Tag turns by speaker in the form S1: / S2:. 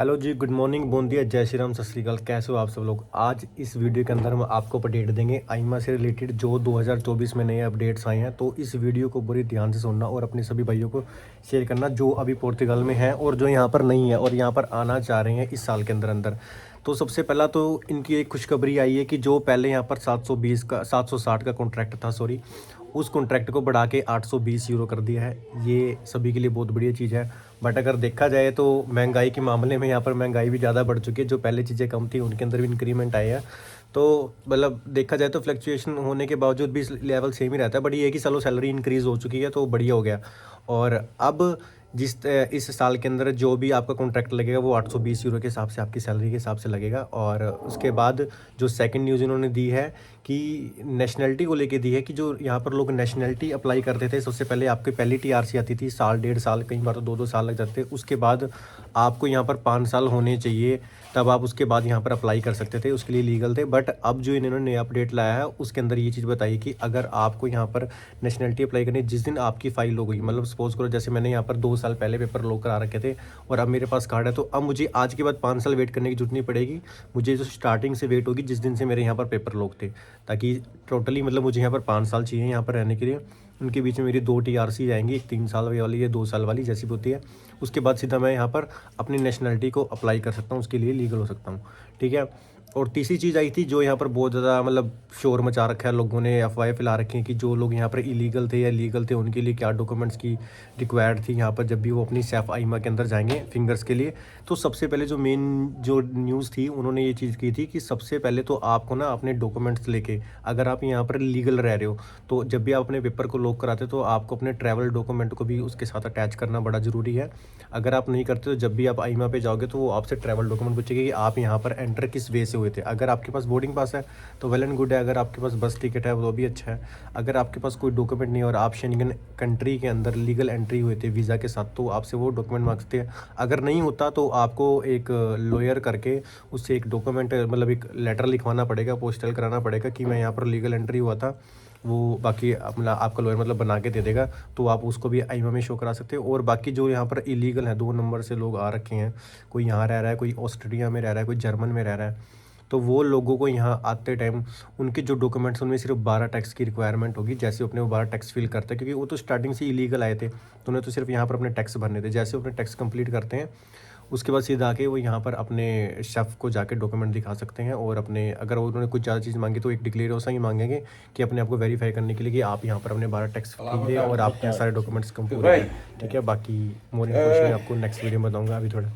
S1: Hello जी, good morning, बूंदिया, जय श्री राम, सत श्री अकाल। कैसे हो आप सब लोग। आज इस वीडियो के अंदर हम आपको अपडेट देंगे आईमा से रिलेटेड जो 2024 में नए अपडेट्स आए हैं। तो इस वीडियो को बड़ी ध्यान से सुनना और अपने सभी भाइयों को शेयर करना जो अभी पोर्तुगाल में हैं और जो यहाँ पर नहीं है और यहाँ पर आना चाह रहे हैं इस साल के अंदर अंदर। तो सबसे पहला तो इनकी एक खुशखबरी आई है कि जो पहले यहाँ पर 760 का कॉन्ट्रैक्ट था, सॉरी, उस कॉन्ट्रैक्ट को बढ़ा के 820 यूरो कर दिया है। ये सभी के लिए बहुत बढ़िया चीज़ है। बट अगर देखा जाए तो महंगाई के मामले में यहाँ पर महंगाई भी ज़्यादा बढ़ चुकी है। जो पहले चीज़ें कम थी उनके अंदर भी इंक्रीमेंट आए हैं। तो मतलब देखा जाए तो फ्लक्चुएशन होने के बावजूद भी लेवल सेम ही रहता है। बट ये है कि चलो सैलरी इंक्रीज़ हो चुकी है तो बढ़िया हो गया। और अब इस साल के अंदर जो भी आपका कॉन्ट्रैक्ट लगेगा वो 820 यूरो के हिसाब से आपकी सैलरी के हिसाब से लगेगा। और उसके बाद जो सेकंड न्यूज़ इन्होंने दी है कि नेशनलिटी को लेके दी है कि जो यहाँ पर लोग नेशनलिटी अप्लाई करते थे, सबसे पहले आपकी पहली टीआरसी आती थी साल, 1.5 साल, कई बार तो 2-2 साल लग जाते थे। उसके बाद आपको यहाँ पर 5 साल होने चाहिए, तब आप उसके बाद यहाँ पर अप्लाई कर सकते थे, उसके लिए लीगल थे। बट अब जो इन्होंने नया अपडेट लाया है उसके अंदर ये चीज़ बताई कि अगर आपको यहाँ पर नेशनलिटी अप्लाई करनी, जिस दिन आपकी फ़ाइल हो गई, मतलब सपोज करो जैसे मैंने यहाँ पर 2 साल पहले पेपर लॉक करा रखे थे और अब मेरे पास कार्ड है, तो अब मुझे आज के बाद 5 साल वेट करने की जरूरत नहीं पड़ेगी। मुझे जो स्टार्टिंग से वेट होगी जिस दिन से मेरे यहाँ पर पेपर लॉक थे, ताकि टोटली मतलब मुझे यहाँ पर 5 साल चाहिए यहाँ पर रहने के लिए। उनके बीच में मेरी 2 टीआरसी आएंगी, एक 3 साल वाली है, 2 साल वाली, जैसी भी होती है। उसके बाद सीधा मैं यहाँ पर अपनी नेशनलिटी को अप्लाई कर सकता हूँ, उसके लिए लीगल हो सकता हूँ। ठीक है। और तीसरी चीज़ आई थी जो यहाँ पर बहुत ज़्यादा मतलब शोर मचा रखा है, लोगों ने अफवाहें फैला रखी हैं कि जो लोग यहाँ पर इलीगल थे या लीगल थे उनके लिए क्या डॉक्यूमेंट्स की रिक्वायर्ड थी यहाँ पर जब भी वो अपनी सैफ आईमा के अंदर जाएंगे फिंगर्स के लिए। तो सबसे पहले जो मेन जो न्यूज़ थी उन्होंने ये चीज़ की थी कि सबसे पहले तो आपको ना अपने डॉक्यूमेंट्स लेके, अगर आप यहाँ पर लीगल रह रहे हो तो जब भी आप अपने पेपर को लॉक कराते हो तो आपको अपने ट्रैवल डॉक्यूमेंट को भी उसके साथ अटैच करना बड़ा ज़रूरी है। अगर आप नहीं करते तो जब भी आप आईमा पे जाओगे तो वो आपसे ट्रैवल डॉक्यूमेंट पूछेगी कि आप यहाँ पर एंटर किस वे से हुए थे। अगर आपके पास बोर्डिंग पास है तो वेल एंड गुड है, अगर आपके पास बस टिकट है वो भी अच्छा है। अगर आपके पास कोई डॉक्यूमेंट नहीं है और आप शेंगन कंट्री के अंदर लीगल एंट्री हुए थे वीज़ा के साथ, तो आपसे वो डॉक्यूमेंट मांगते हैं। अगर नहीं होता तो आपको एक लॉयर करके उससे एक डॉक्यूमेंट मतलब एक लेटर लिखवाना पड़ेगा, पोस्टल कराना पड़ेगा कि मैं यहाँ पर लीगल एंट्री हुआ था। वो बाकी अपना आपका लॉयर मतलब बना के दे देगा, तो आप उसको भी आईमा में शो करा सकते हो। और बाकी जो यहाँ पर इलीगल है, 2 नंबर से लोग आ रखे हैं, कोई यहाँ रह रहा है, कोई ऑस्ट्रेलिया में रह रहा है, कोई जर्मन में रह रहा है, तो वो लोगों को यहाँ आते टाइम उनके जो डॉक्यूमेंट्स उनमें सिर्फ 12 टैक्स की रिक्वायरमेंट होगी। जैसे अपने वो 12 टैक्स फिल करते हैं, क्योंकि वो तो स्टार्टिंग से इलीगल आए थे तो उन्हें तो सिर्फ यहाँ पर अपने टैक्स भरने थे। जैसे वो अपने टैक्स कंप्लीट करते हैं उसके बाद सीधा आके वो यहाँ पर अपने शेफ़ को जाके डॉक्यूमेंट दिखा सकते हैं। और अपने अगर उन्होंने कुछ ज़्यादा चीज़ मांगी तो एक डिक्लेरेशन ही मांगेंगे कि अपने आप को वेरीफाई करने के लिए कि आप यहाँ पर अपने 12 टैक्स कीजिए और आपके सारे डॉक्यूमेंट्स कम पूरे हैं। ठीक है। बाकी मोर इन्फॉर्मेशन आपको नेक्स्ट वीडियो में बताऊँगा। अभी थोड़ा